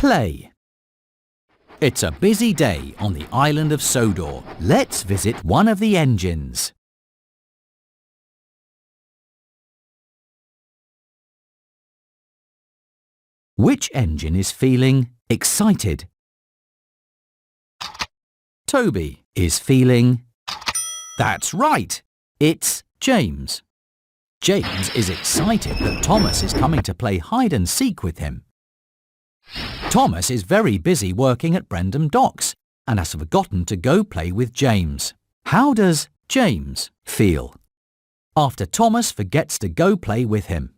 Play. It's a busy day on the island of Sodor. Let's visit one of the engines. Which engine is feeling excited? Toby is feeling... That's right! It's James. James is excited that Thomas is coming to play hide and seek with him. Thomas is very busy working at Brendam Docks and has forgotten to go play with James. How does James feel after Thomas forgets to go play with him?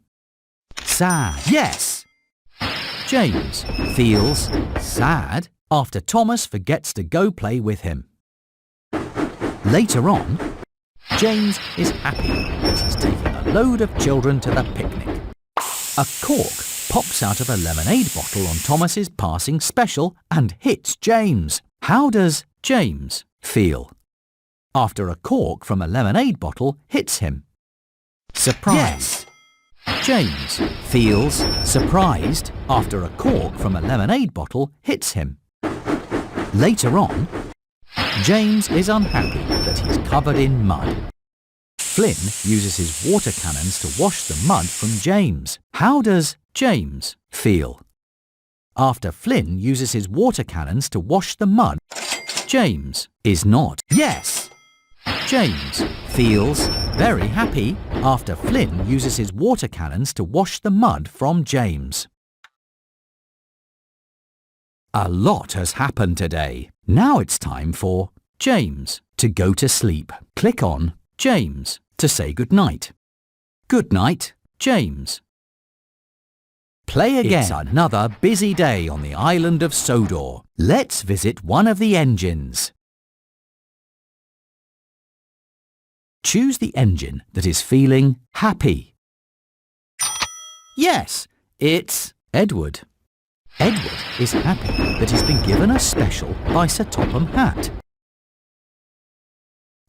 Sad. Yes! James feels sad after Thomas forgets to go play with him. Later on, James is happy that he's taking a load of children to the picnic. A cork pops out of a lemonade bottle on Thomas's passing special and hits James. How does James feel after a cork from a lemonade bottle hits him? Surprised. Yes. James feels surprised after a cork from a lemonade bottle hits him. Later on, James is unhappy that he's covered in mud. Flynn uses his water cannons to wash the mud from James. How does James feel after Flynn uses his water cannons to wash the mud? James is not. Yes! James feels very happy after Flynn uses his water cannons to wash the mud from James. A lot has happened today. Now it's time for James to go to sleep. Click on James to say goodnight. Good night, James. Play again. It's another busy day on the island of Sodor. Let's visit one of the engines. Choose the engine that is feeling happy. Yes, it's Edward. Edward is happy that he's been given a special by Sir Topham Hatt.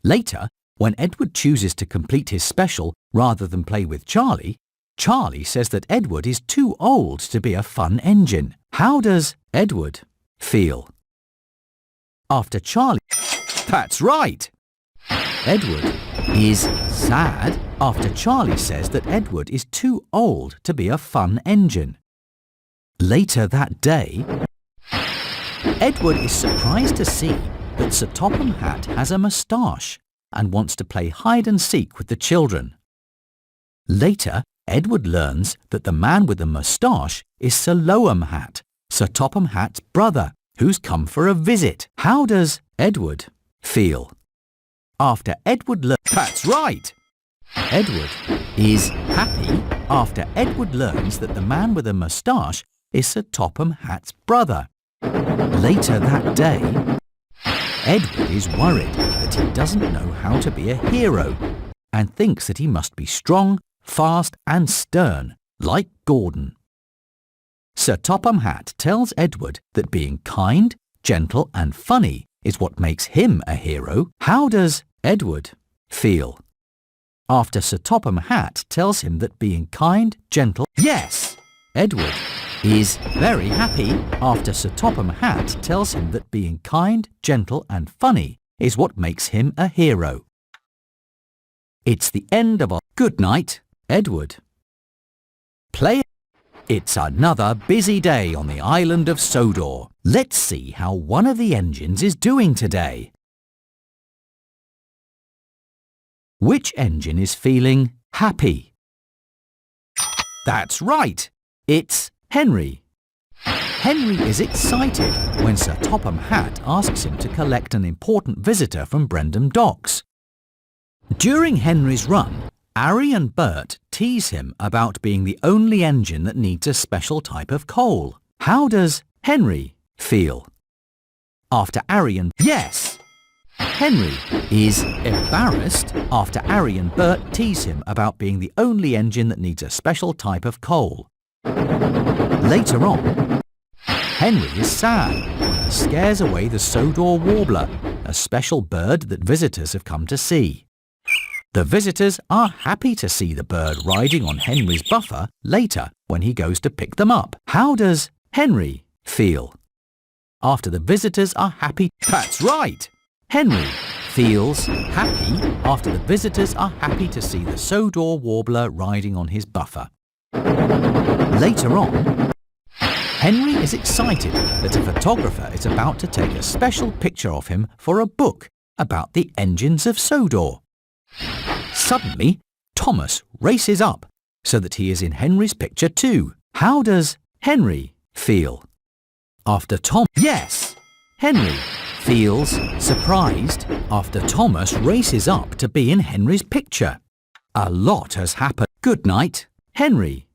Later, when Edward chooses to complete his special rather than play with Charlie, Charlie says that Edward is too old to be a fun engine. How does Edward feel after Charlie... That's right! Edward is sad after Charlie says that Edward is too old to be a fun engine. Later that day, Edward is surprised to see that Sir Topham Hatt has a moustache and wants to play hide and seek with the children. Later, Edward learns that the man with the moustache is Sir Loam Hatt, Sir Topham Hatt's brother, who's come for a visit. How does Edward feel after Edward learns... That's right! Edward is happy after Edward learns that the man with the moustache is Sir Topham Hatt's brother. Later that day, Edward is worried that he doesn't know how to be a hero and thinks that he must be strong, fast and stern, like Gordon. Sir Topham Hatt tells Edward that being kind, gentle and funny is what makes him a hero. How does Edward feel after Sir Topham Hatt tells him that being kind, gentle... Yes! Edward is very happy after Sir Topham Hatt tells him that being kind, gentle and funny is what makes him a hero. It's the end of our... Good night, Edward. Play... It's another busy day on the island of Sodor. Let's see how one of the engines is doing today. Which engine is feeling happy? That's right! It's Henry. Henry is excited when Sir Topham Hatt asks him to collect an important visitor from Brendam Docks. During Henry's run, Ari and Bert tease him about being the only engine that needs a special type of coal. How does Henry feel after Ari and... Yes! Henry is embarrassed after Ari and Bert tease him about being the only engine that needs a special type of coal. Later on, Henry is sad when he scares away the Sodor warbler, a special bird that visitors have come to see. The visitors are happy to see the bird riding on Henry's buffer later when he goes to pick them up. How does Henry feel? After the visitors are happy. That's right! Henry feels happy after the visitors are happy to see the Sodor warbler riding on his buffer. Later on, Henry is excited that a photographer is about to take a special picture of him for a book about the engines of Sodor. Suddenly, Thomas races up so that he is in Henry's picture too. How does Henry feel? After Tom... Yes! Henry feels surprised after Thomas races up to be in Henry's picture. A lot has happened. Good night, Henry.